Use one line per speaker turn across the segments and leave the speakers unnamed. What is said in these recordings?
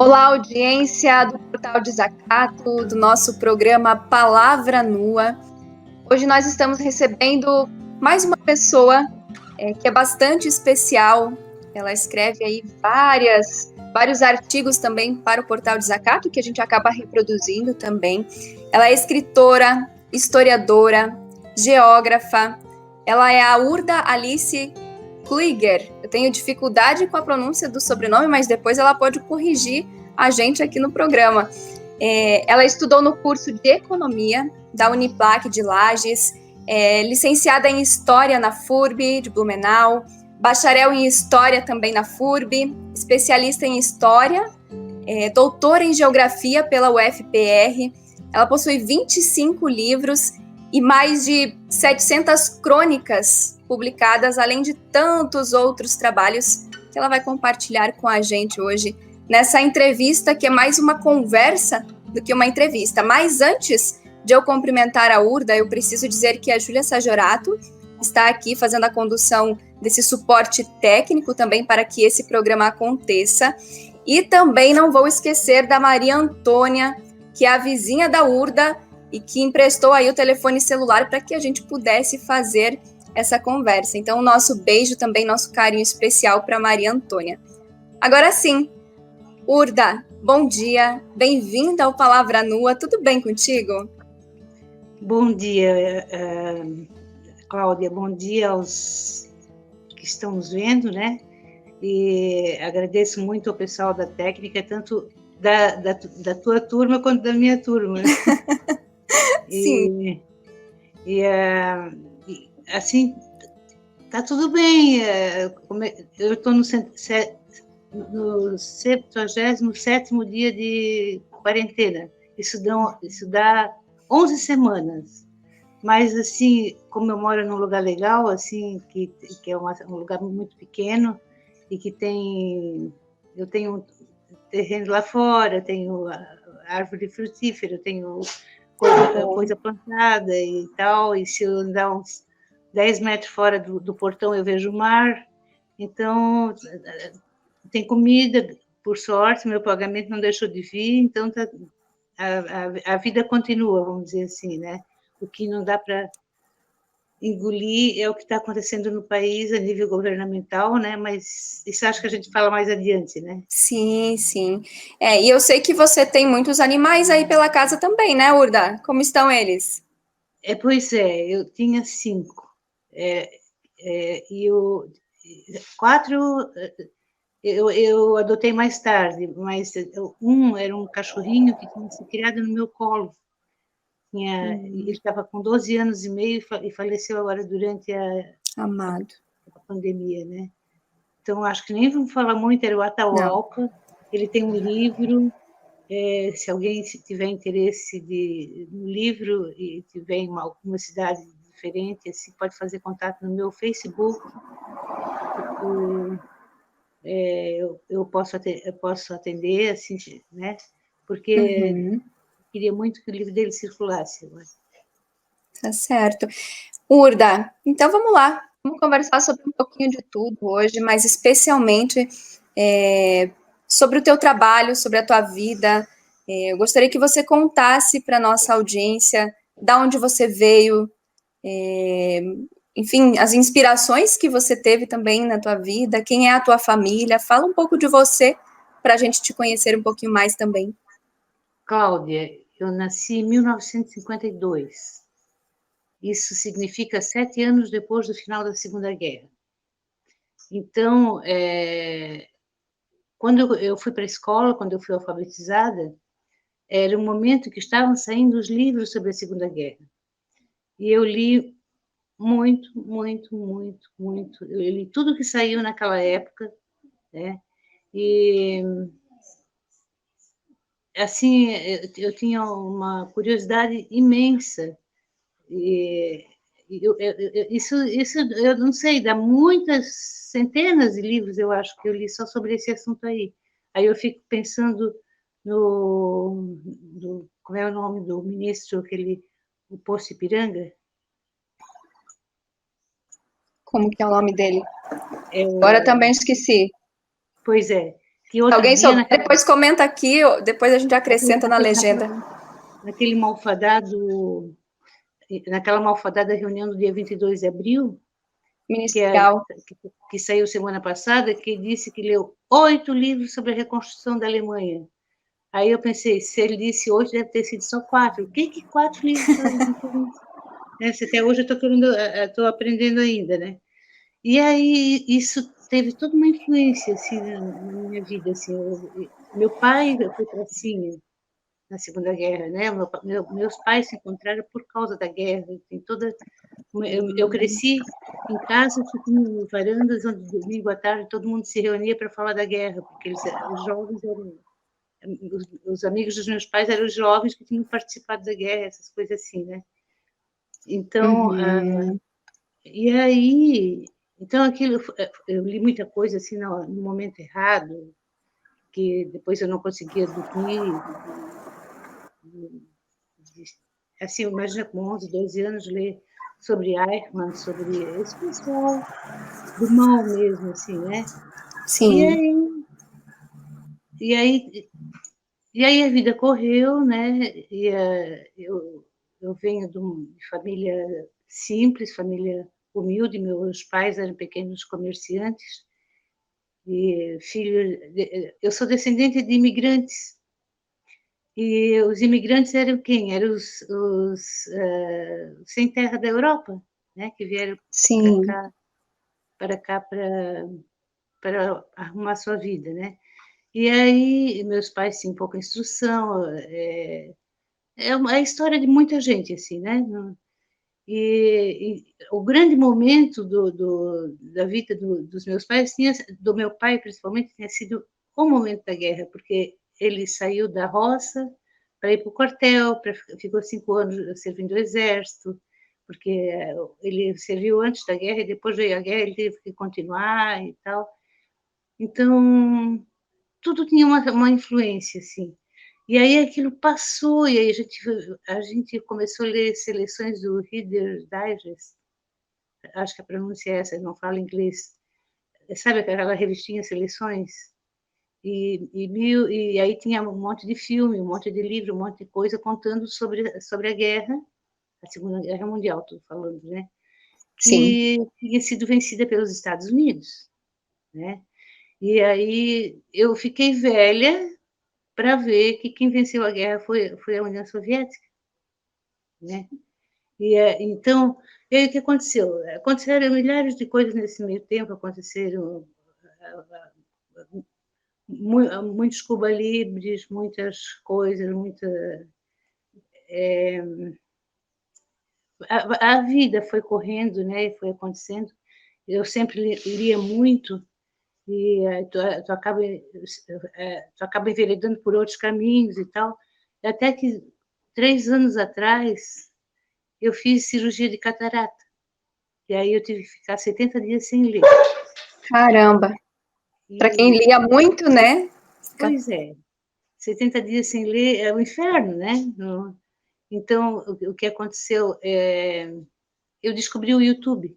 Olá, audiência do Portal Desacato, do nosso programa Palavra Nua. Hoje nós estamos recebendo mais uma pessoa que é bastante especial. Ela escreve aí vários artigos também para o Portal Desacato, que a gente acaba reproduzindo também. Ela é escritora, historiadora, geógrafa. Ela é a Urda Alice Kluiger. Eu tenho dificuldade com a pronúncia do sobrenome, mas depois ela pode corrigir a gente aqui no programa. Ela estudou no curso de Economia da Uniplac de Lages, licenciada em História na FURB de Blumenau, bacharel em História também na FURB, especialista em História, doutora em Geografia pela UFPR. Ela possui 25 livros e mais de 700 crônicas publicadas, além de tantos outros trabalhos que ela vai compartilhar com a gente hoje nessa entrevista, que é mais uma conversa do que uma entrevista. Mas antes de eu cumprimentar a Urda, eu preciso dizer que a Júlia Sajorato está aqui fazendo a condução desse suporte técnico também para que esse programa aconteça. E também não vou esquecer da Maria Antônia, que é a vizinha da Urda e que emprestou aí o telefone celular para que a gente pudesse fazer essa conversa. Então, nosso beijo também, nosso carinho especial para Maria Antônia. Agora sim, Urda, bom dia, bem-vinda ao Palavra Nua, tudo bem contigo?
Bom dia, Cláudia, bom dia aos que estão nos vendo, né? E agradeço muito ao pessoal da técnica, tanto da tua turma quanto da minha turma.
Sim.
E assim, tá tudo bem. Eu estou no 77º dia de quarentena. Isso dá 11 semanas. Mas, assim, como eu moro num lugar legal, assim, que é um lugar muito pequeno e que eu tenho um terreno lá fora, tenho árvore frutífera, tenho coisa plantada e tal, e se eu andar uns 10 metros fora do portão eu vejo o mar. Então, tem comida, por sorte, meu pagamento não deixou de vir, então a vida continua, vamos dizer assim, né? O que não dá para engolir é o que está acontecendo no país a nível governamental, né? Mas isso acho que a gente fala mais adiante, né?
Sim, sim. E eu sei que você tem muitos animais aí pela casa também, né, Urda? Como estão eles?
Pois é, eu tinha 5. E 4 eu adotei mais tarde, mas um era um cachorrinho que tinha se criado no meu colo. Ele estava com 12 anos e meio e faleceu agora durante a pandemia, né? Então, acho que nem vamos falar muito, era o Atahualpa. Ele tem um livro, se alguém tiver interesse no livro e tiver em alguma cidade diferente, assim, pode fazer contato no meu Facebook. Eu posso atender, assim, né? Porque queria muito que o livro dele circulasse.
Tá certo. Urda, então vamos lá. Vamos conversar sobre um pouquinho de tudo hoje, mas especialmente sobre o teu trabalho, sobre a tua vida. Eu gostaria que você contasse para a nossa audiência da onde você veio, enfim, as inspirações que você teve também na tua vida, quem é a tua família. Fala um pouco de você para a gente te conhecer um pouquinho mais também.
Cláudia, eu nasci em 1952. Isso significa 7 anos depois do final da Segunda Guerra. Então, quando eu fui para a escola, quando eu fui alfabetizada, era um momento que estavam saindo os livros sobre a Segunda Guerra. E eu li muito, muito, muito, muito. Eu li tudo que saiu naquela época, né? E, assim, eu tinha uma curiosidade imensa. Isso eu não sei, dá muitas centenas de livros, eu acho, que eu li só sobre esse assunto aí. Aí eu fico pensando como é o nome do ministro, o Poço Ipiranga?
Como que é o nome dele? Agora também esqueci.
Pois é, que outro
Alguém
dia...
souber, depois comenta aqui, depois a gente acrescenta na legenda.
Naquele malfadado... Naquela malfadada reunião do dia 22 de abril,
Ministerial.
que saiu semana passada, que disse que leu 8 livros sobre a reconstrução da Alemanha. Aí eu pensei, se ele disse 8, deve ter sido só 4. O que 4 livros fazem diferença? Até hoje eu estou aprendendo ainda, né? E aí isso teve toda uma influência assim, na minha vida. Assim, meu pai foi pracinha na Segunda Guerra, né? Meus pais se encontraram por causa da guerra. Tem toda... Eu cresci em casas que tinham varandas onde domingo à tarde todo mundo se reunia para falar da guerra, porque os jovens eram... Os amigos dos meus pais eram os jovens que tinham participado da guerra, essas coisas assim, né? Então, e aí... Então, aquilo... Eu li muita coisa assim no momento errado, que depois eu não conseguia dormir. Assim, imagina com 11, 12 anos, ler sobre Eichmann, sobre esse pessoal do mal mesmo, assim, né?
Sim.
E aí a vida correu, né? E eu venho de família simples, família humilde. Meus pais eram pequenos comerciantes e eu sou descendente de imigrantes. E os imigrantes eram quem? Eram os sem terra da Europa, né? Que vieram para cá para arrumar sua vida, né? E aí meus pais tinham pouca instrução. É a história de muita gente, assim, né? E o grande momento da vida dos meus pais, do meu pai principalmente, tinha sido o momento da guerra, porque ele saiu da roça para ir para o quartel, ficou 5 anos servindo o exército, porque ele serviu antes da guerra e depois veio a guerra, ele teve que continuar e tal. Então, tudo tinha uma influência, assim. E aí aquilo passou, e aí a gente começou a ler seleções do Reader's Digest, acho que a pronúncia é essa, não falo inglês. Sabe aquela revistinha Seleções? E aí tinha um monte de filme, um monte de livro, um monte de coisa contando sobre a guerra, a Segunda Guerra Mundial, estou falando, né? Que tinha sido vencida pelos Estados Unidos, né? E aí eu fiquei velha para ver que quem venceu a guerra foi a União Soviética, né? Então, e aí o que aconteceu? Aconteceram milhares de coisas nesse meio tempo, aconteceram muitos Cuba Libres, muitas coisas, a vida foi correndo, né? Foi acontecendo. Eu sempre lia muito e tu acaba enveredando por outros caminhos e tal. Até que 3 anos atrás eu fiz cirurgia de catarata. E aí eu tive que ficar 70 dias sem ler.
Caramba! Para quem lia muito, né?
Pois é. 70 dias sem ler é o inferno, né? Então, o que aconteceu eu descobri o YouTube.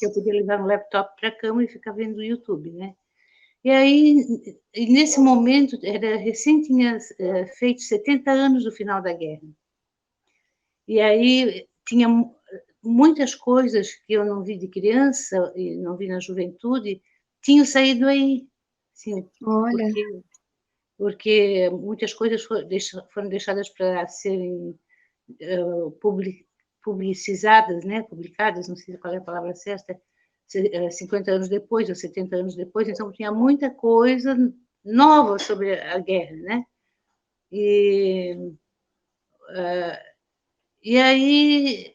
Eu podia levar um laptop para a cama e ficar vendo o YouTube, né? E aí, nesse momento, recém tinha feito 70 anos do final da guerra. E aí tinha muitas coisas que eu não vi de criança e não vi na juventude, tinham saído aí. Assim,
olha.
Porque muitas coisas foram deixadas para serem publicizadas, né? Publicadas, não sei qual é a palavra certa, 50 anos depois ou 70 anos depois, então tinha muita coisa nova sobre a guerra, né? E aí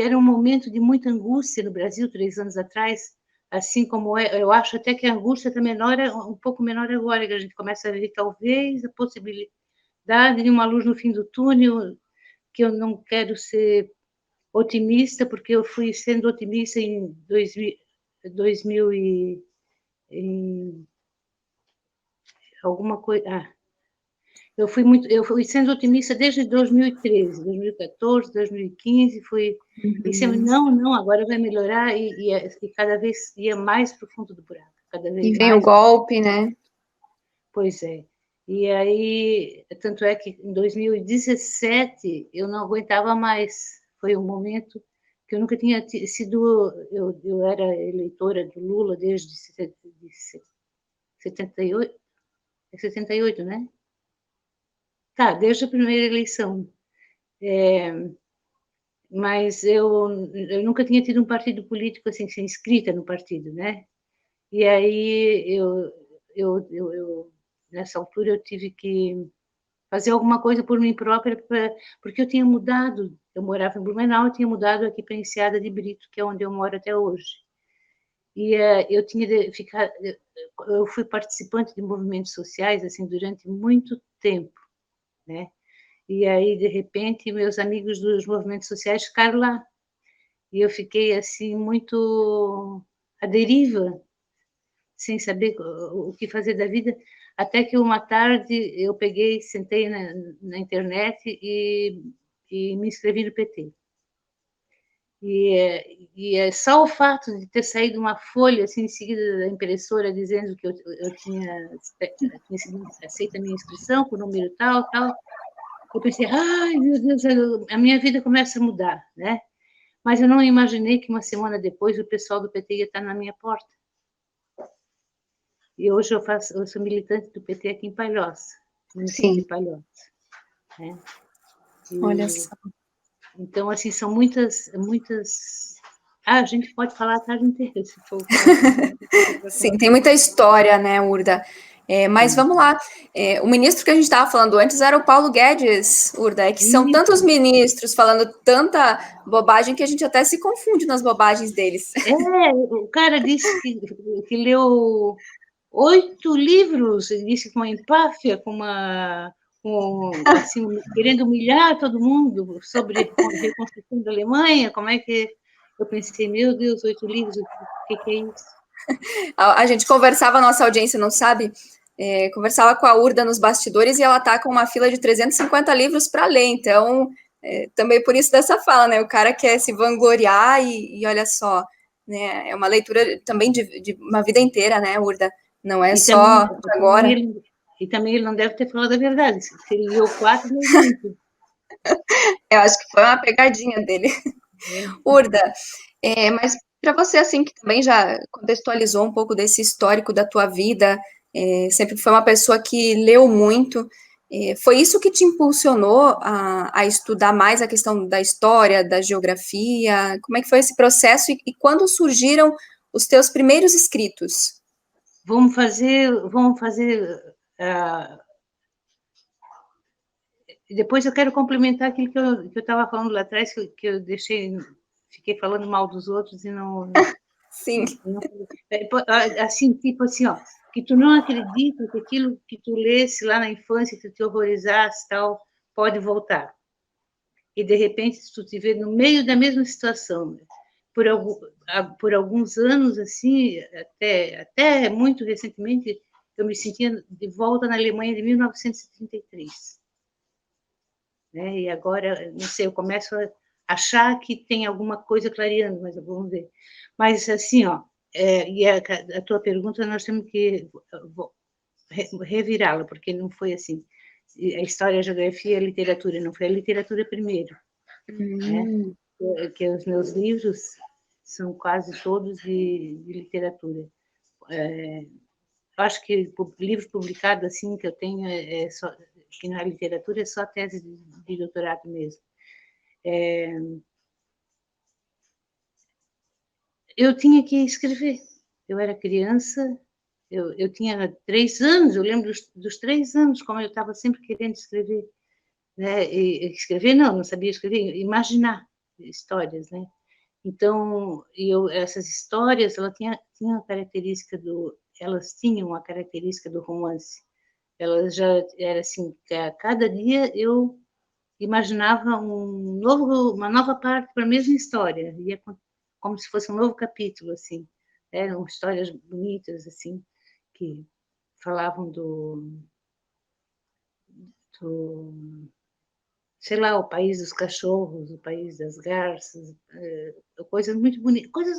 era um momento de muita angústia no Brasil 3 anos atrás, assim como eu acho até que a angústia está um pouco menor agora, que a gente começa a ver talvez a possibilidade de uma luz no fim do túnel, que eu não quero ser otimista, porque eu fui sendo otimista em 2000 em alguma coisa. Eu fui sendo otimista desde 2013, 2014, 2015, e sempre, não, agora vai melhorar, e cada vez ia mais para o fundo do buraco. cada
E
vez
vem o
mais.
golpe, né?
Pois é. E aí, tanto é que em 2017 eu não aguentava mais. Foi um momento que eu nunca tinha sido. Eu era eleitora do Lula desde 78, é 78, né? Tá, desde a primeira eleição. Mas eu nunca tinha tido um partido político assim, ser inscrita no partido, né? E aí nessa altura eu tive que fazer alguma coisa por mim própria, porque eu tinha mudado. Eu morava em Blumenau, eu tinha mudado aqui para Enseada de Brito, que é onde eu moro até hoje. E eu tinha de ficar. Eu fui participante de movimentos sociais assim durante muito tempo, né? E aí de repente meus amigos dos movimentos sociais ficaram lá e eu fiquei assim muito à deriva, sem saber o que fazer da vida, até que uma tarde eu peguei, sentei na internet e me inscrevi no PT. E é só o fato de ter saído uma folha assim em seguida da impressora dizendo que eu tinha sido aceita a minha inscrição com o número tal, tal, eu pensei, ai meu Deus, a minha vida começa a mudar, né? Mas eu não imaginei que uma semana depois o pessoal do PT ia estar na minha porta. E hoje eu sou militante do PT aqui em Palhoça, município de
Sim,
Palhoça, né?
olha
E,
só.
então, assim, são muitas, muitas. Ah, a gente pode falar a tarde inteira, se for o caso.
Sim, tem muita história, né, Urda? Mas
Sim.
vamos lá. O ministro que a gente estava falando antes era o Paulo Guedes, Urda. É que são tantos
Isso.
ministros falando tanta bobagem que a gente até se confunde nas bobagens deles.
O cara disse que leu 8 livros, ele disse com uma empáfia, assim, querendo humilhar todo mundo sobre a reconstrução da Alemanha, como é que... Eu pensei, meu Deus, 8 livros, o que é isso?
A gente conversava, a nossa audiência não sabe, conversava com a Urda nos bastidores e ela tá com uma fila de 350 livros para ler. Então, também por isso dessa fala, né? O cara quer se vangloriar e olha só, né? É uma leitura também de uma vida inteira, né, Urda? Não é
E também,
só agora.
também ele não deve ter falado a verdade. Se ele leu 4, leu muito.
Eu acho que foi uma pegadinha dele.
É.
Urda, mas para você, assim, que também já contextualizou um pouco desse histórico da tua vida, sempre foi uma pessoa que leu muito, foi isso que te impulsionou a estudar mais a questão da história, da geografia? Como é que foi esse processo e quando surgiram os teus primeiros escritos?
Vamos fazer. Uh, depois eu quero complementar aquilo que eu estava falando lá atrás, que eu deixei, fiquei falando mal dos outros e não,
Sim.
não assim, tipo assim, ó, que tu não acredita que aquilo que tu lesse lá na infância, que tu te horrorizasse, tal, pode voltar. E de repente tu te vê no meio da mesma situação, né? Por alguns anos, assim, até muito recentemente, eu me sentia de volta na Alemanha de 1933. Né? E agora, não sei, eu começo a achar que tem alguma coisa clareando, mas vamos ver. Mas, assim, ó, e a tua pergunta nós temos que revirá-la, porque não foi assim. A história, a geografia, a literatura, não foi a literatura primeiro, né? Que os meus livros são quase todos de literatura. Eu acho que livros publicados assim que eu tenho só, que na literatura é só tese de doutorado mesmo. Eu tinha que escrever. Eu era criança, eu tinha 3 anos, eu lembro dos 3 anos, como eu estava sempre querendo escrever. Né? E escrever não sabia escrever, imaginar histórias, né? Então, essas histórias, elas tinham a característica do romance. Elas já era assim, que a cada dia eu imaginava uma nova parte para a mesma história, ia como se fosse um novo capítulo, assim. Eram histórias bonitas, assim, que falavam do sei lá, o país dos cachorros, o país das garças, coisas muito bonitas, coisas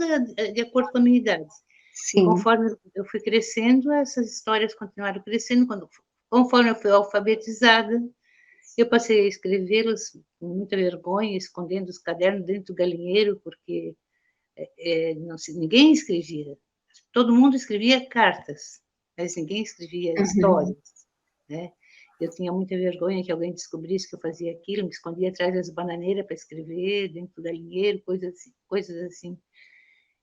de acordo com a minha idade. E conforme eu fui crescendo, essas histórias continuaram crescendo. Conforme eu fui alfabetizada, eu passei a escrevê-las com muita vergonha, escondendo os cadernos dentro do galinheiro, porque ninguém escrevia. Todo mundo escrevia cartas, mas ninguém escrevia histórias, né? Eu tinha muita vergonha que alguém descobrisse que eu fazia aquilo, me escondia atrás das bananeiras para escrever, dentro do galinheiro, coisas assim.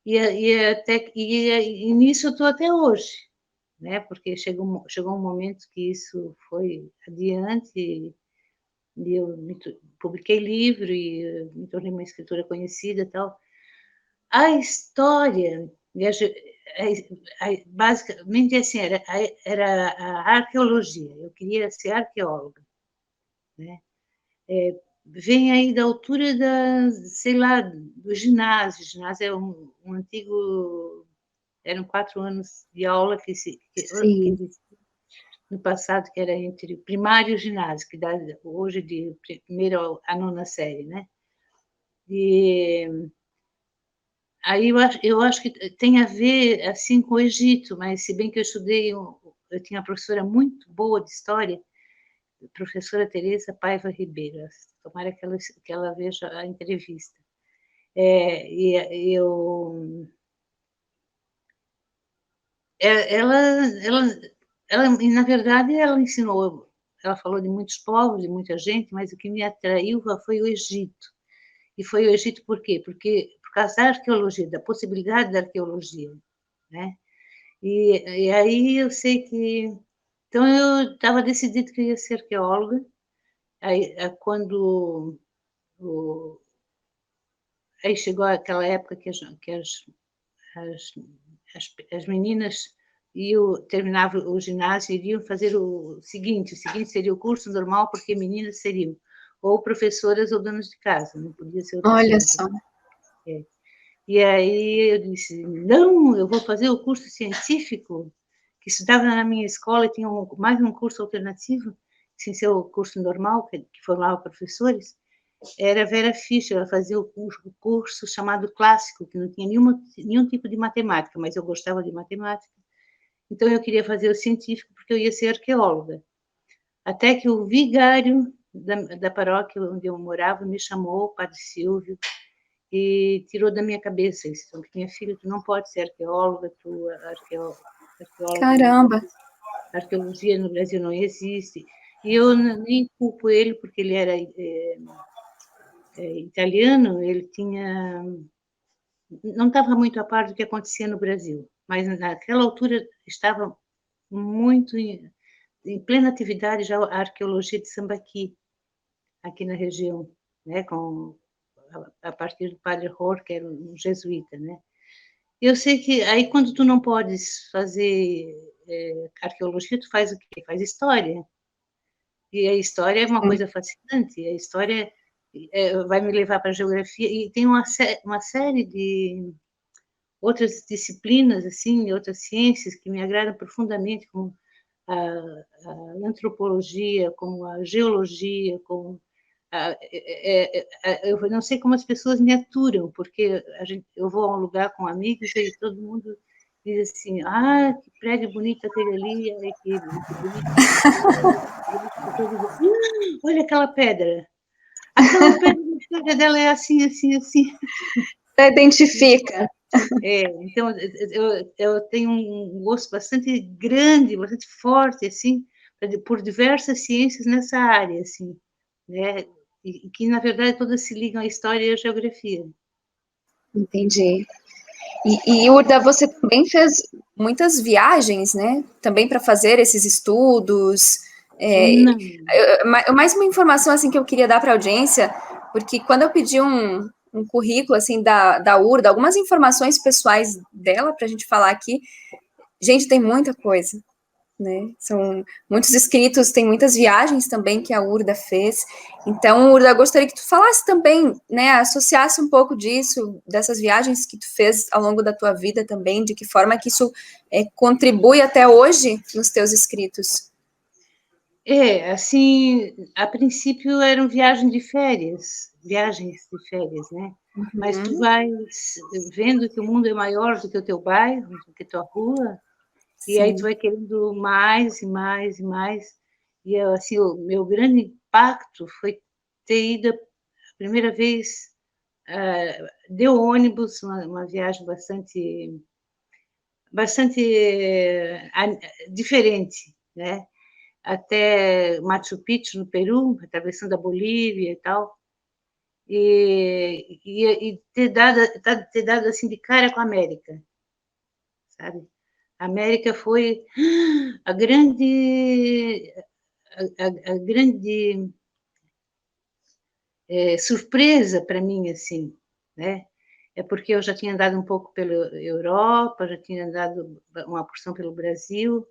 E nisso eu estou até hoje, né? Porque chegou um momento que isso foi adiante, e eu publiquei livro e me tornei uma escritora conhecida e tal. A história, basicamente assim, era a arqueologia. Eu queria ser arqueóloga, né? Vem aí da altura sei lá, do ginásio. O ginásio é um antigo, eram 4 anos de aula que no passado, que era entre primário e ginásio, que dá hoje de primeira a 9ª série, né? E aí eu acho que tem a ver assim com o Egito, mas se bem que eu tinha uma professora muito boa de história, a professora Teresa Paiva Ribeiro, tomara que ela veja a entrevista. Na verdade, ela ensinou, ela falou de muitos povos, de muita gente, mas o que me atraiu foi o Egito. E foi o Egito por quê? Porque por causa da arqueologia, da possibilidade da arqueologia, né? E aí eu sei que... Então, eu estava decidido que eu ia ser arqueóloga. Aí, aí chegou aquela época que as meninas terminavam o ginásio e iriam fazer o seguinte seria o curso normal, porque meninas seriam ou professoras ou donas de casa, não podia ser outra coisa.
Olha só.
E aí eu disse, não, eu vou fazer o curso científico, que estudava na minha escola e tinha mais um curso alternativo, sem ser o curso normal, que formava professores. Era Vera Fischer, ela fazia o curso chamado clássico, que não tinha nenhum tipo de matemática, mas eu gostava de matemática. Então, eu queria fazer o científico, porque eu ia ser arqueóloga. Até que o vigário da paróquia onde eu morava me chamou, o padre Silvio, e tirou da minha cabeça isso. Então, minha filha, tu não pode ser arqueóloga, arqueóloga.
Caramba!
Arqueologia no Brasil não existe. E eu nem culpo ele, porque ele era italiano, ele não estava muito a par do que acontecia no Brasil, mas naquela altura estava muito em plena atividade já a arqueologia de Sambaqui, aqui na região, né, a partir do padre Rohr, que era um jesuíta, né? Eu sei que aí quando tu não podes fazer arqueologia, tu faz o quê? Faz história. E a história é uma coisa fascinante, a história vai me levar para a geografia, e tem uma série de outras disciplinas, assim, outras ciências que me agradam profundamente, como a antropologia, como a geologia, como eu não sei como as pessoas me aturam, porque eu vou a um lugar com amigos e todo mundo diz assim, que prédio bonito aquele ali, que bonito. Olha aquela pedra. Aquela pedra dela é assim, assim, assim.
Você identifica.
Então, eu tenho um gosto bastante grande, bastante forte, assim, por diversas ciências nessa área, assim, né? E que, na verdade, todas se ligam à história e à geografia.
Entendi. E Urda, você também fez muitas viagens, né? Também para fazer esses estudos. Mais uma informação assim que eu queria dar para a audiência, porque quando eu pedi um currículo assim da Urda, algumas informações pessoais dela para a gente falar aqui, gente, tem muita coisa, né? São muitos escritos, tem muitas viagens também que a Urda fez. Então, Urda, gostaria que tu falasse também, né, associasse um pouco disso, dessas viagens que tu fez ao longo da tua vida também, de que forma que isso contribui até hoje nos teus escritos.
Assim, a princípio eram viagens de férias, né? Mas tu
Uhum.
vais vendo que o mundo é maior do que o teu bairro, do que a tua rua, e aí tu
Sim.
vai querendo mais e mais e mais. E assim, o meu grande impacto foi ter ido a primeira vez de ônibus, uma viagem bastante diferente, né? Até Machu Picchu, no Peru, atravessando a Bolívia e tal, e ter dado assim de cara com a América, sabe? A América foi a grande, a grande surpresa para mim, assim, né? É porque eu já tinha andado um pouco pela Europa, já tinha andado uma porção pelo Brasil.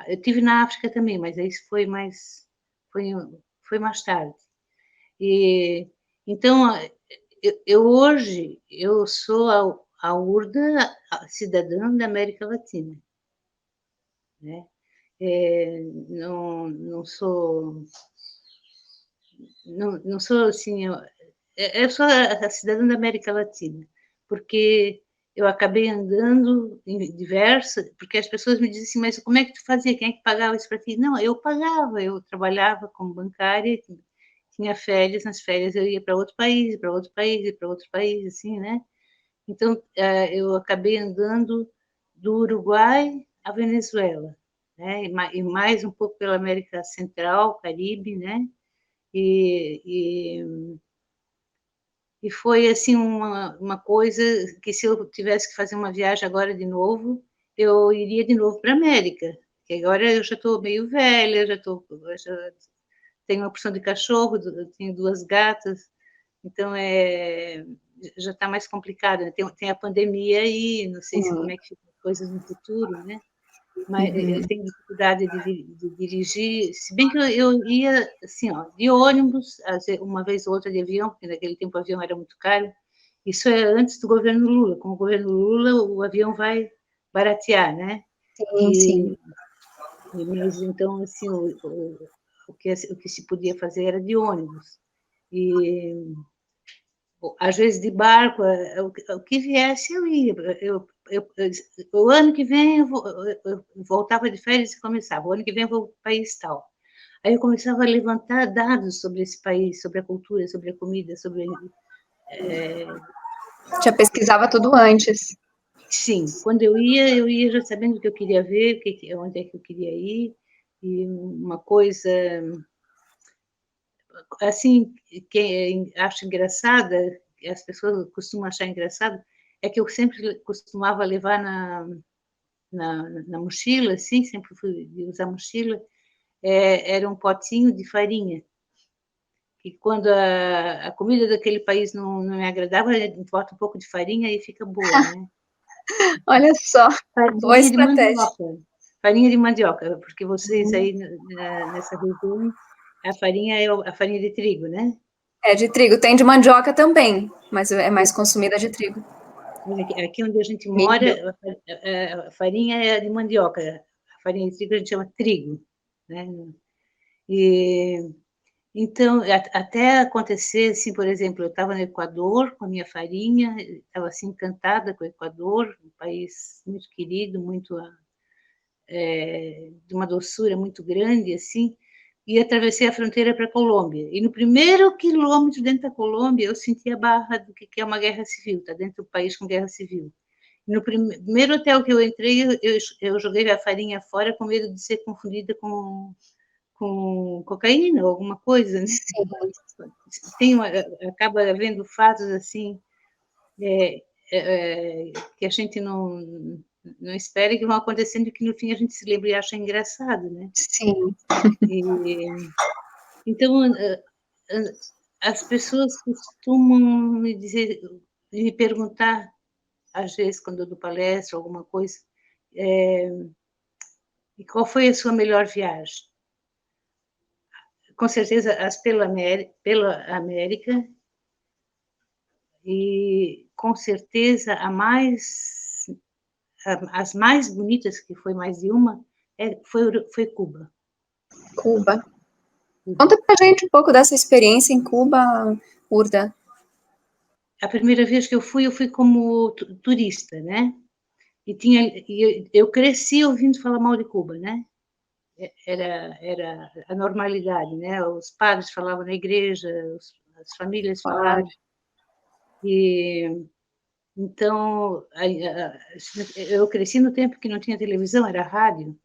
Eu tive na África também, mas isso foi, foi mais tarde. E então hoje eu sou a URDA, a cidadã da América Latina, né? Não sou não sou assim, eu sou a cidadã da América Latina, porque eu acabei andando em diversas, porque as pessoas me dizem assim, mas como é que tu fazia? Quem é que pagava isso para ti? Não, eu pagava, eu trabalhava como bancária, tinha férias, nas férias eu ia para outro país, para outro país, para outro país, assim, né? Então, eu acabei andando do Uruguai à Venezuela, né? E mais um pouco pela América Central, Caribe, né? E, e foi assim uma coisa que se eu tivesse que fazer uma viagem agora de novo, eu iria de novo para a América, que agora eu já estou meio velha, já tenho uma porção de cachorro, tenho duas gatas, então já está mais complicado, né? Tem a pandemia aí, não sei se como é que ficam as coisas no futuro, né? Mas eu
Uhum.
tenho dificuldade de dirigir, se bem que eu ia assim, ó, de ônibus, uma vez ou outra de avião, porque naquele tempo o avião era muito caro. Isso é antes do governo Lula. Com o governo Lula, o avião vai baratear, né?
Sim, sim.
E, mas então assim, o que se podia fazer era de ônibus. E às vezes de barco, o que viesse eu ia. O ano que vem eu voltava de férias e começava. O ano que vem eu vou para o país tal. Aí eu começava a levantar dados sobre esse país, sobre a cultura, sobre a comida, sobre.
Já pesquisava tudo antes.
Sim, quando eu ia já sabendo o que eu queria ver, onde é que eu queria ir. E uma coisa assim que acho engraçada, as pessoas costumam achar engraçado, é que eu sempre costumava levar na mochila, assim, sempre fui de usar mochila, era um potinho de farinha, que quando a comida daquele país não me agradava, a gente bota um pouco de farinha e fica boa, né?
Olha só, boa
Farinha de
estratégia.
mandioca. Farinha de mandioca, porque vocês aí nessa região, a farinha é a farinha de trigo, né?
É de trigo, tem de mandioca também, mas é mais consumida de trigo.
Aqui onde a gente
Milho.
mora, a farinha é de mandioca, a farinha de trigo a gente chama trigo, né? E então, até acontecer, assim, por exemplo, eu estava no Equador com a minha farinha, estava assim encantada com o Equador, um país muito querido, muito de uma doçura muito grande, assim, e atravessei a fronteira para a Colômbia. E no primeiro quilômetro dentro da Colômbia, eu senti a barra do que é uma guerra civil, está dentro do país com guerra civil. No primeiro hotel que eu entrei, eu joguei a farinha fora com medo de ser confundida com cocaína ou alguma coisa, né?
Sim.
Acaba havendo fatos assim que a gente não espera e que vão acontecendo e que no fim a gente se lembra e acha engraçado, né?
Sim.
E, então, as pessoas costumam me perguntar, às vezes, quando eu dou palestra, alguma coisa, e qual foi a sua melhor viagem? Com certeza, pela América, e com certeza as mais bonitas, que foi mais de uma, foi Cuba.
Cuba. Conta pra gente um pouco dessa experiência em Cuba, Urda.
A primeira vez que eu fui como turista, né? Eu cresci ouvindo falar mal de Cuba, né? Era a normalidade, né? Os padres falavam na igreja, as famílias falavam. E então eu cresci no tempo que não tinha televisão, era rádio.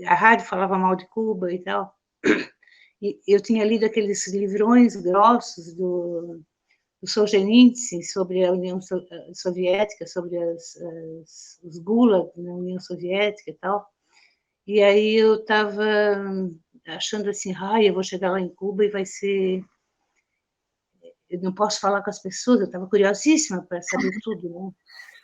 A rádio falava mal de Cuba e tal. E eu tinha lido aqueles livrões grossos do Solzhenitsyn sobre a União Soviética, sobre os Gulag na União Soviética e tal. E aí eu estava achando assim, eu vou chegar lá em Cuba e vai ser... Eu não posso falar com as pessoas, eu estava curiosíssima para saber tudo,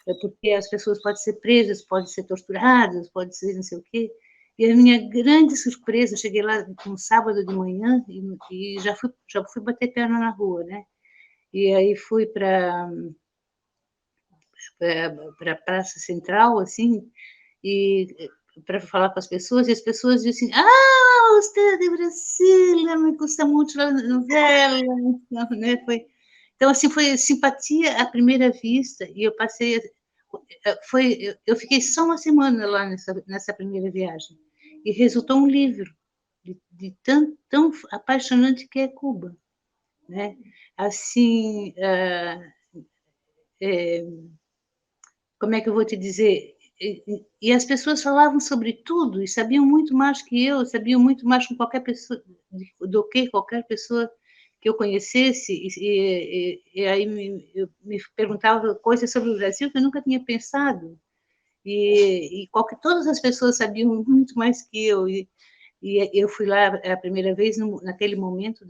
né? Porque as pessoas podem ser presas, podem ser torturadas, podem ser não sei o quê. E a minha grande surpresa, eu cheguei lá um sábado de manhã e já fui bater perna na rua, né? E aí fui para a Praça Central, assim, e para falar com as pessoas, e as pessoas diziam assim, você é de Brasília, me gusta muito a novela, né? Então, assim, foi simpatia à primeira vista, e eu passei, eu fiquei só uma semana lá nessa primeira viagem, e resultou um livro de tão apaixonante que é Cuba, né? Assim, como é que eu vou te dizer? E as pessoas falavam sobre tudo e sabiam muito mais que eu, sabiam muito mais com qualquer pessoa do que qualquer pessoa que eu conhecesse. E aí me perguntavam coisas sobre o Brasil que eu nunca tinha pensado. Todas as pessoas sabiam muito mais que eu. E eu fui lá a primeira vez naquele momento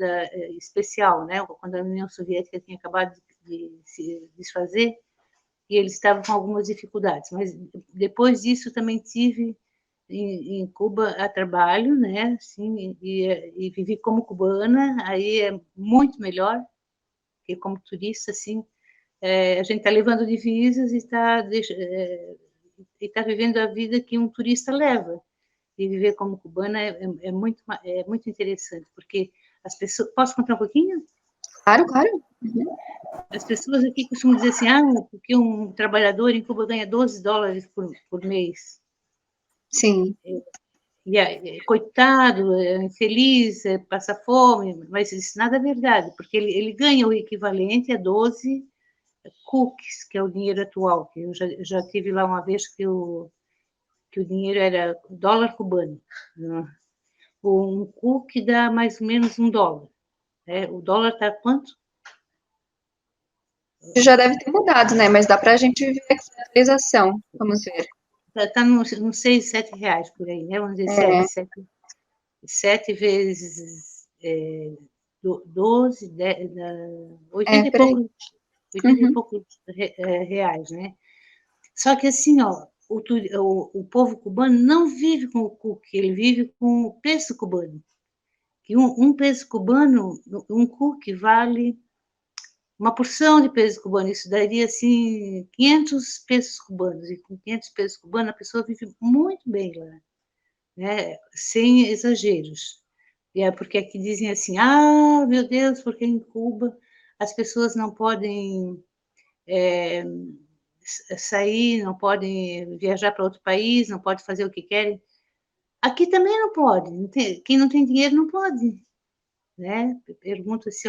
especial, né? Quando a União Soviética tinha acabado de se desfazer e eles estavam com algumas dificuldades. Mas depois disso também tive em Cuba a trabalho, né? Assim, e vivi como cubana, aí é muito melhor que como turista, assim. A gente está levando divisas e está vivendo a vida que um turista leva. E viver como cubana é muito interessante, porque as pessoas... Posso contar um pouquinho?
Claro, claro. Uhum.
As pessoas aqui costumam dizer assim, porque um trabalhador em Cuba ganha $12 por mês.
Sim.
Coitado, é infeliz, passa fome, mas isso nada é verdade, porque ele ganha o equivalente a 12 cookies, que é o dinheiro atual, que eu já tive lá uma vez que o dinheiro era dólar cubano. Né? Um cookie dá mais ou menos $1. O dólar está quanto?
Já deve ter mudado, né? Mas dá para a gente ver aqui a atualização. Vamos ver.
Está uns 6, 7 reais por aí, né? Vamos dizer, 7 vezes 12, 80 e poucos, 80 e poucos reais, né? Só que assim, o povo cubano não vive com o cookie, ele vive com o peso cubano. Que um peso cubano, um cookie vale uma porção de peso cubano, isso daria, assim, 500 pesos cubanos, e com 500 pesos cubanos a pessoa vive muito bem lá, né? Sem exageros. E é porque aqui dizem assim, meu Deus, porque em Cuba as pessoas não podem sair, não podem viajar para outro país, não podem fazer o que querem. Aqui também não pode, quem não tem dinheiro não pode, né? Pergunto se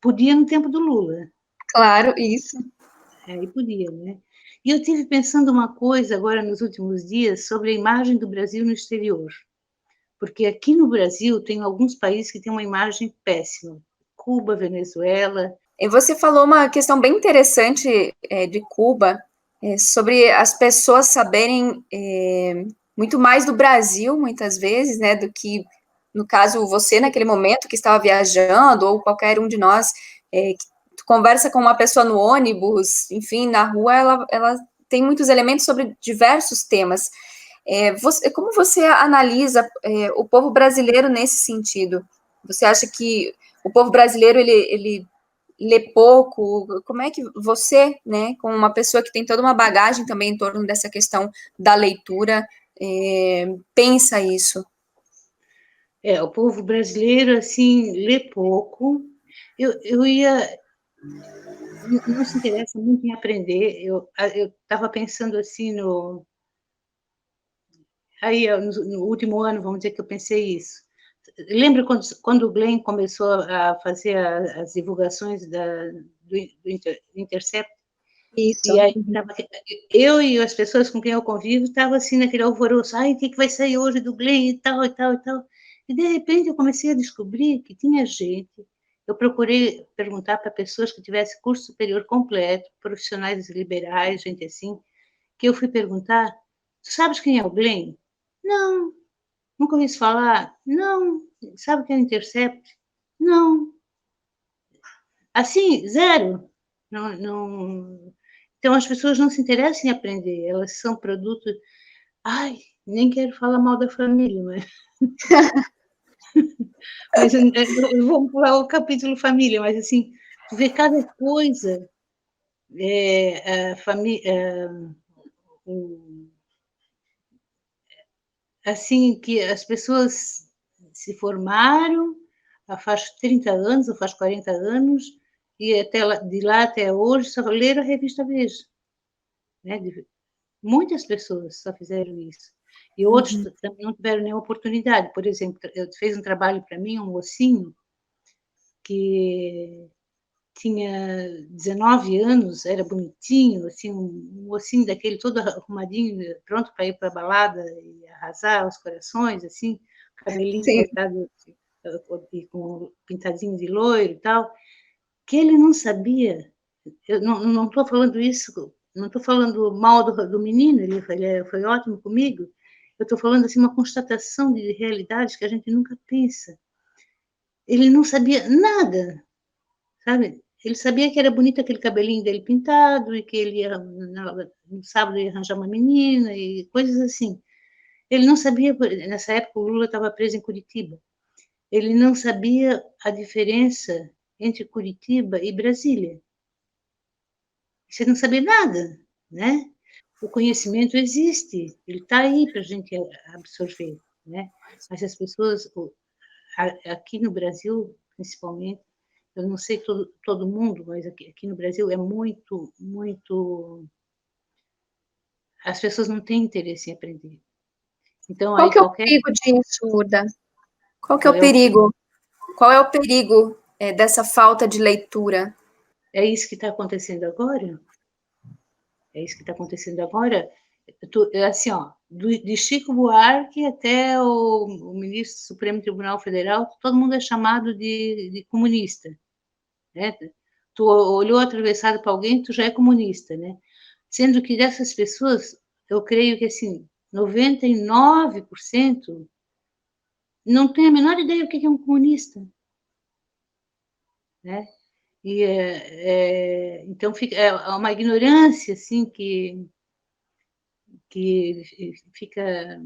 podia no tempo do Lula.
Claro, isso.
E podia, né? E eu tive pensando uma coisa agora nos últimos dias sobre a imagem do Brasil no exterior. Porque aqui no Brasil tem alguns países que têm uma imagem péssima. Cuba, Venezuela.
E você falou uma questão bem interessante de Cuba, sobre as pessoas saberem muito mais do Brasil, muitas vezes, né, do que, no caso, você naquele momento que estava viajando, ou qualquer um de nós, que conversa com uma pessoa no ônibus, enfim, na rua, ela tem muitos elementos sobre diversos temas. Como você analisa o povo brasileiro nesse sentido? Você acha que o povo brasileiro, ele lê pouco? Como é que você, né, como uma pessoa que tem toda uma bagagem também em torno dessa questão da leitura, pensa isso?
O povo brasileiro, assim, lê pouco. Eu ia... Não se interessa muito em aprender. Eu estava pensando assim Aí, no último ano, vamos dizer que eu pensei isso. Lembra quando o Glenn começou a fazer as divulgações do Intercept?
Isso.
E aí, eu e as pessoas com quem eu convivo estavam assim naquele alvoroço. Ai, o que vai sair hoje do Glenn e tal, e tal, e tal. E, de repente, eu comecei a descobrir que tinha gente. Eu procurei perguntar para pessoas que tivessem curso superior completo, profissionais liberais, gente assim, que eu fui perguntar, tu sabes quem é o Glenn? Não. Nunca ouvi falar? Não. Sabe o que é Intercept? Não. Assim, zero. Não, não... Então, as pessoas não se interessam em aprender, elas são produto... Ai, nem quero falar mal da família, mas vamos pular o capítulo família, mas assim, tu vê cada coisa, a família, assim, que as pessoas se formaram, faz 30 anos ou faz 40 anos, e de lá até hoje só leram a revista Veja. Né? Muitas pessoas só fizeram isso. E outros também não tiveram nenhuma oportunidade. Por exemplo, fez um trabalho para mim, um mocinho, que tinha 19 anos, era bonitinho, assim, um mocinho daquele todo arrumadinho, pronto para ir para a balada e arrasar os corações, assim, cabelinho
Sim.
cortado e com pintadinho de loiro e tal, que ele não sabia. Eu não estou falando isso, não estou falando mal do menino, ele foi ótimo comigo. Eu estou falando assim uma constatação de realidades que a gente nunca pensa. Ele não sabia nada, sabe? Ele sabia que era bonito aquele cabelinho dele pintado e que ele ia no sábado ia arranjar uma menina e coisas assim. Ele não sabia, nessa época o Lula estava preso em Curitiba. Ele não sabia a diferença entre Curitiba e Brasília. Você não sabia nada, né? O conhecimento existe, ele está aí para a gente absorver, né? Mas as pessoas, aqui no Brasil, principalmente, eu não sei todo mundo, mas aqui no Brasil é muito, muito... As pessoas não têm interesse em aprender. Então,
Qual
aí
que é o
qualquer...
perigo disso, Urda? Qual que é
Qual
o
é o quê?
perigo? Qual é o perigo dessa falta de leitura?
É isso que está acontecendo agora? É isso que está acontecendo agora? Assim, ó, de Chico Buarque até o ministro do Supremo Tribunal Federal, todo mundo é chamado de comunista, né? Tu olhou atravessado para alguém, tu já é comunista, né? Sendo que dessas pessoas, eu creio que assim, 99% não tem a menor ideia do que é um comunista, né? E então é uma ignorância assim que fica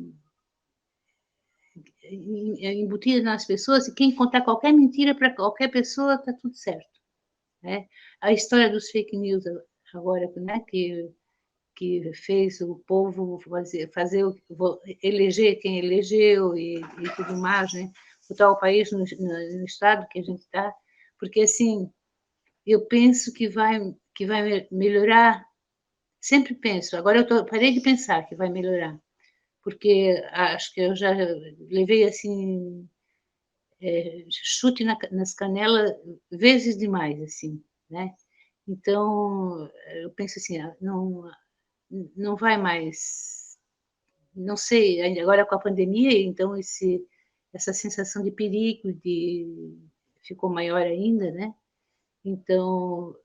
embutida nas pessoas, e quem contar qualquer mentira para qualquer pessoa está tudo certo, né? A história dos fake news agora, né, que fez o povo eleger quem elegeu e tudo mais, né? Botar o país no estado que a gente está, porque assim eu penso que vai melhorar. Sempre penso. Agora parei de pensar que vai melhorar, porque acho que eu já levei assim chute nas canelas vezes demais, assim, né? Então eu penso assim, não vai mais, não sei, agora com a pandemia, então essa sensação de perigo ficou maior ainda, né? Então,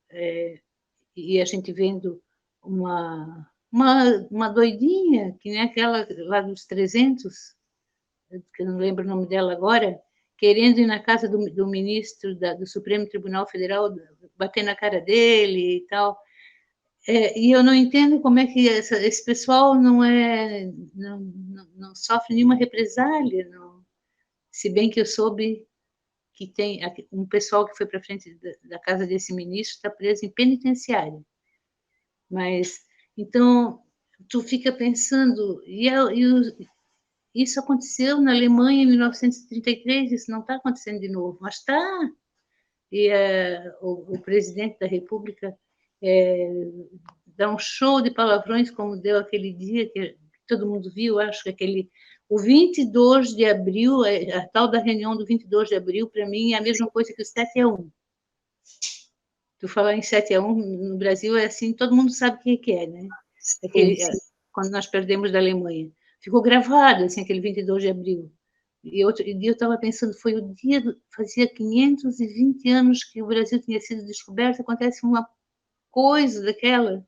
e a gente vendo uma doidinha, que nem aquela lá dos 300, que eu não lembro o nome dela agora, querendo ir na casa do ministro do Supremo Tribunal Federal, bater na cara dele e tal. E eu não entendo como é que esse pessoal não sofre nenhuma represália, não. Se bem que eu soube que tem um pessoal que foi para frente da casa desse ministro está preso em penitenciária. Mas, então, tu fica pensando, isso aconteceu na Alemanha em 1933, isso não está acontecendo de novo, mas está. E o presidente da República dá um show de palavrões, como deu aquele dia, que todo mundo viu, acho que aquele... O 22 de abril, a tal da reunião do 22 de abril, para mim, é a mesma coisa que o 7-1. Tu falar em 7-1 no Brasil é assim, todo mundo sabe o que é, né? Aquele, quando nós perdemos da Alemanha. Ficou gravado, assim, aquele 22 de abril. E outro dia eu estava pensando, foi o dia, fazia 520 anos que o Brasil tinha sido descoberto, acontece uma coisa daquela,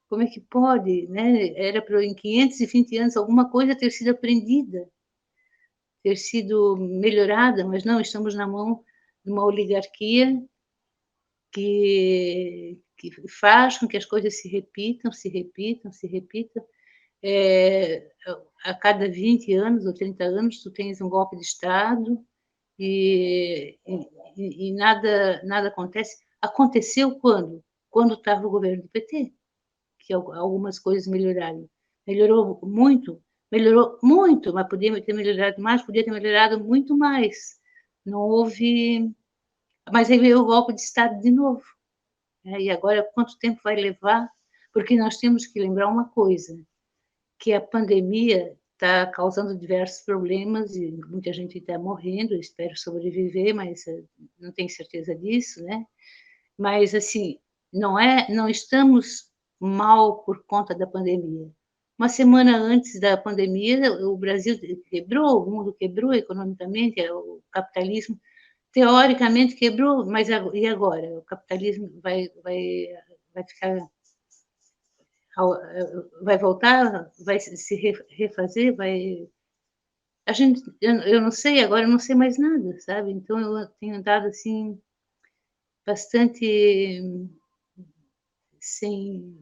como é que pode, né? Era para em 520 anos alguma coisa ter sido aprendida, ter sido melhorada, mas não, estamos na mão de uma oligarquia que faz com que as coisas se repitam, se repitam, se repitam. A cada 20 anos ou 30 anos tu tens um golpe de Estado e nada acontece. Aconteceu quando? Quando estava o governo do PT, que algumas coisas melhoraram. Melhorou muito, mas podia ter melhorado mais, podia ter melhorado muito mais. Não houve... Mas aí veio o golpe de Estado de novo. E agora, quanto tempo vai levar? Porque nós temos que lembrar uma coisa, que a pandemia está causando diversos problemas e muita gente está morrendo, eu espero sobreviver, mas não tenho certeza disso, né? Mas, assim, não estamos mal por conta da pandemia. Uma semana antes da pandemia, o Brasil quebrou, o mundo quebrou economicamente, o capitalismo teoricamente quebrou, mas e agora? O capitalismo vai ficar, vai voltar, vai se refazer, vai... eu não sei, agora eu não sei mais nada, sabe? Então eu tenho andado assim bastante sem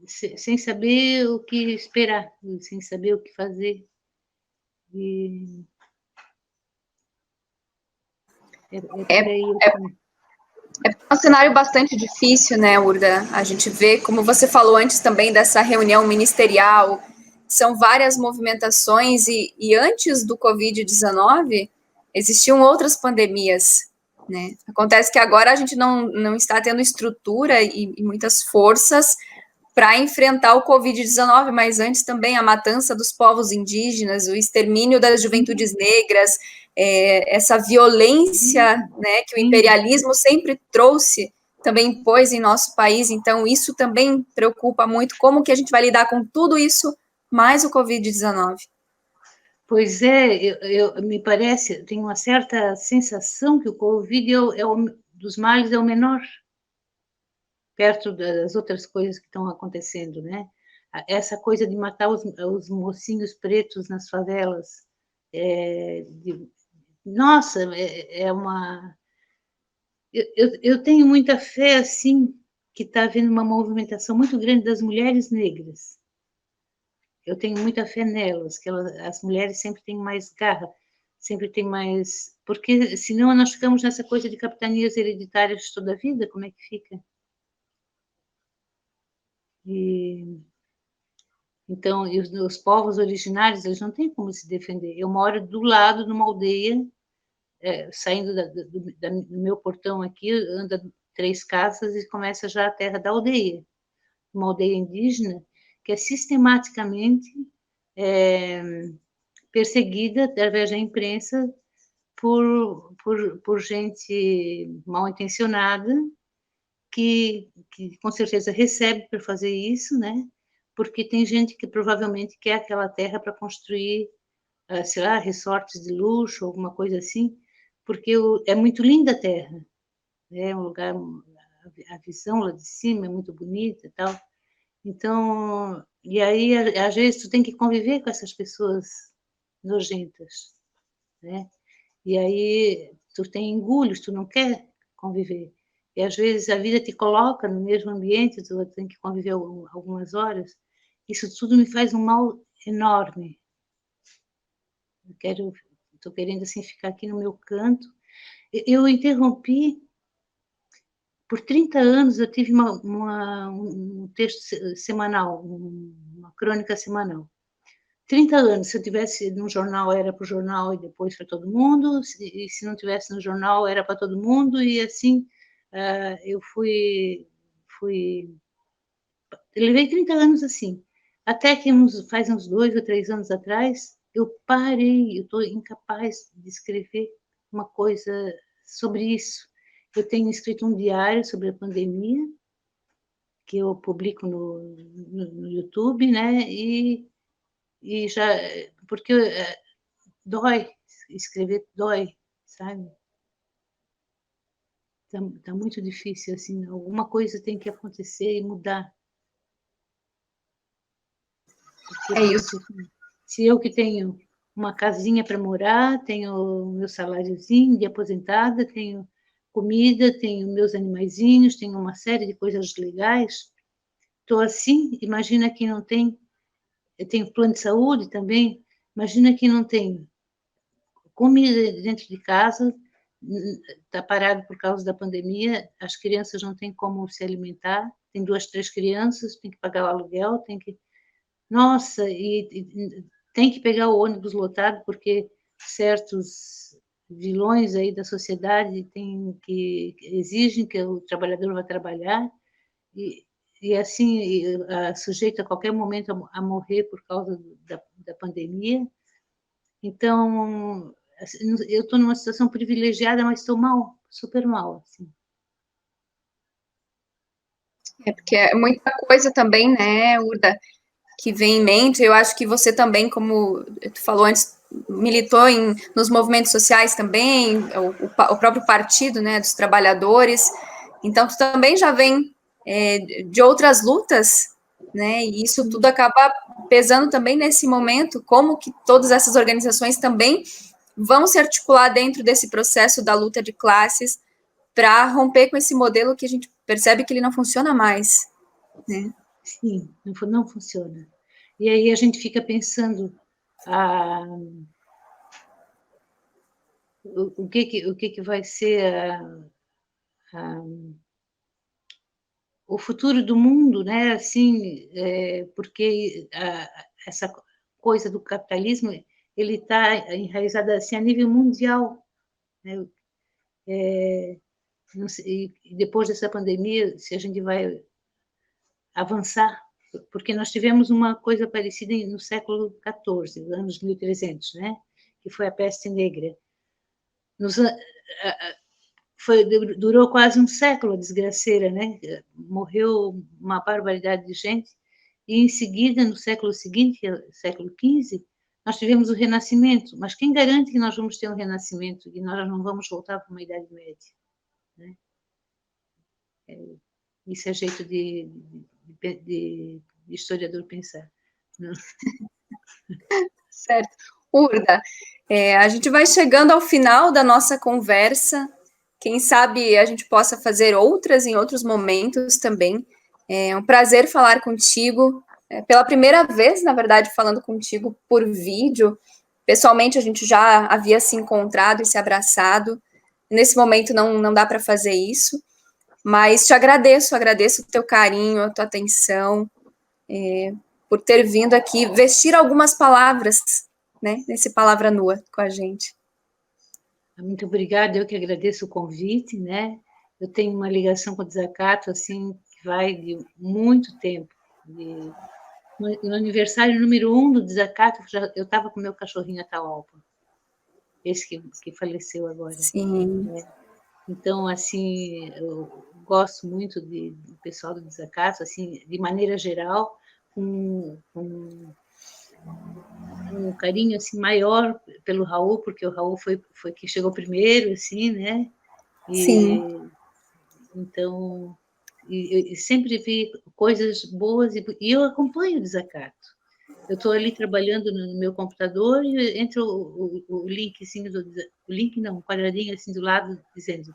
sem saber o que esperar, sem saber o que fazer. E por aí.
É um cenário bastante difícil, né, Urda? A gente vê, como você falou antes também dessa reunião ministerial, são várias movimentações e antes do Covid-19 existiam outras pandemias, né? Acontece que agora a gente não está tendo estrutura e muitas forças para enfrentar o Covid-19, mas antes também a matança dos povos indígenas, o extermínio das juventudes negras, essa violência, né, que o imperialismo sempre trouxe, também pôs em nosso país, então isso também preocupa muito, como que a gente vai lidar com tudo isso, mais o Covid-19.
Pois é, me parece, tenho uma certa sensação que o Covid dos males é o menor, perto das outras coisas que estão acontecendo, né? Essa coisa de matar os mocinhos pretos nas favelas, nossa, é uma... Eu tenho muita fé, assim, que está havendo uma movimentação muito grande das mulheres negras. Eu tenho muita fé nelas, que as mulheres sempre têm mais garra, sempre têm mais... Porque senão nós ficamos nessa coisa de capitanias hereditárias toda a vida, como é que fica? Então, os povos originários, eles não têm como se defender. Eu moro do lado de uma aldeia, saindo do meu portão aqui, anda 3 casas e começa já a terra da aldeia. Uma aldeia indígena que é sistematicamente perseguida através da imprensa por gente mal intencionada, que com certeza recebe para fazer isso, né? Porque tem gente que provavelmente quer aquela terra para construir, sei lá, resorts de luxo, alguma coisa assim, porque é muito linda a terra, é um lugar, a visão lá de cima é muito bonita e tal. Então, e aí às vezes tu tem que conviver com essas pessoas nojentas, né? E aí tu tem engulhos, tu não quer conviver. E às vezes a vida te coloca no mesmo ambiente, tu tem que conviver algumas horas. Isso tudo me faz um mal enorme. Estou querendo assim ficar aqui no meu canto. Eu interrompi por 30 anos, eu tive um texto semanal, uma crônica semanal. 30 anos, se eu tivesse no jornal, era para o jornal e depois para todo mundo, e se não tivesse no jornal, era para todo mundo, e assim, eu levei 30 anos assim, até que faz uns 2 ou 3 anos atrás, eu parei, eu estou incapaz de escrever uma coisa sobre isso. Eu tenho escrito um diário sobre a pandemia, que eu publico no YouTube, né, e já, porque dói, escrever dói, sabe? Tá muito difícil, assim, alguma coisa tem que acontecer e mudar. Porque
É isso.
se eu que tenho uma casinha para morar, tenho meu saláriozinho de aposentada, tenho comida, tenho meus animaizinhos, tenho uma série de coisas legais, estou assim, imagina que não tem, eu tenho plano de saúde também, imagina que não tem comida dentro de casa, está parado por causa da pandemia, as crianças não têm como se alimentar, tem 2, 3 crianças, tem que pagar o aluguel, tem que... Nossa, e tem que pegar o ônibus lotado, porque certos vilões aí da sociedade exigem que o trabalhador vá trabalhar, e assim, sujeito a qualquer momento a morrer por causa da pandemia. Então, assim, eu estou numa situação privilegiada, mas estou mal, super mal, assim.
É porque é muita coisa também, né, Urda, que vem em mente. Eu acho que você também, como tu falou antes, militou nos movimentos sociais também, o próprio partido, né, dos trabalhadores. Então, tu também já vem de outras lutas, né, e isso tudo acaba pesando também nesse momento, como que todas essas organizações também vão se articular dentro desse processo da luta de classes para romper com esse modelo que a gente percebe que ele não funciona mais, né?
Sim, não funciona. E aí a gente fica pensando o que vai ser o futuro do mundo, né? Assim, porque essa coisa do capitalismo, ele está enraizado assim a nível mundial, né? Não sei, e depois dessa pandemia, se a gente vai avançar, porque nós tivemos uma coisa parecida no século XIV, anos 1300, né? Que foi a peste negra. Durou quase um século a desgraceira, né? Morreu uma barbaridade de gente, e em seguida, no século seguinte, século XV, nós tivemos o Renascimento. Mas quem garante que nós vamos ter um Renascimento e nós não vamos voltar para uma Idade Média? Né? Isso é jeito de historiador pensar.
Certo. Urda, a gente vai chegando ao final da nossa conversa. Quem sabe a gente possa fazer outras em outros momentos também. É um prazer falar contigo. Pela primeira vez, na verdade, falando contigo por vídeo. Pessoalmente, a gente já havia se encontrado e se abraçado. Nesse momento não dá para fazer isso. Mas te agradeço o teu carinho, a tua atenção, por ter vindo aqui vestir algumas palavras, né, nesse Palavra Nua com a gente.
Muito obrigada, eu que agradeço o convite, né? Eu tenho uma ligação com o desacato, assim, que vai de muito tempo. No aniversário número 1 do desacato, eu estava com meu cachorrinho Atahualpa, esse que faleceu agora.
Sim.
Né? Então, assim, eu gosto muito do pessoal do desacato, assim, de maneira geral, com um carinho assim maior pelo Raul, porque o Raul foi que chegou primeiro, assim, né?
Sim.
Então, e sempre vi coisas boas, e eu acompanho o desacato. Eu estou ali trabalhando no meu computador e entra o linkzinho o link não, um quadradinho assim do lado dizendo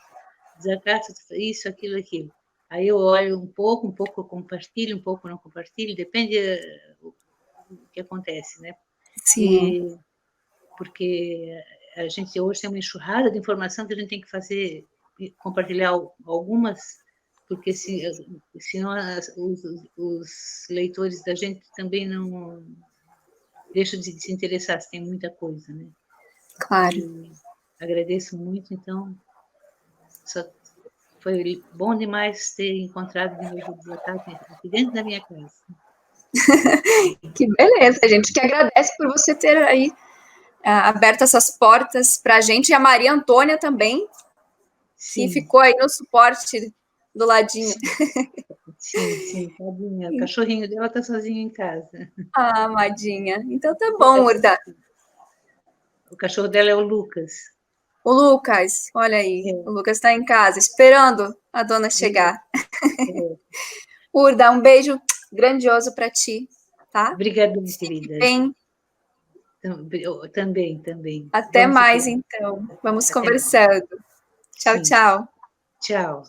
desacato, isso, aquilo. Aí eu olho um pouco eu compartilho, um pouco não compartilho, depende do que acontece, né?
Sim.
Porque a gente hoje tem uma enxurrada de informação que a gente tem que compartilhar algumas, porque senão os leitores da gente também deixo de se interessar se tem muita coisa, né?
Claro.
E agradeço muito, então, foi bom demais ter encontrado de novo o desacato aqui dentro da minha casa.
Que beleza, a gente que agradece por você ter aí aberto essas portas para a gente, e a Maria Antônia também,
Sim.
que ficou aí no suporte do ladinho.
Sim, tadinha. O cachorrinho dela está sozinho em casa.
Ah, amadinha. Então tá bom, Urda.
O cachorro dela é o Lucas.
O Lucas, olha aí, o Lucas está em casa, esperando a dona chegar. Urda, um beijo grandioso para ti, tá?
Obrigada, querida.
Bem.
Também.
Até mais, então. Vamos conversando. Tchau, tchau.
Tchau.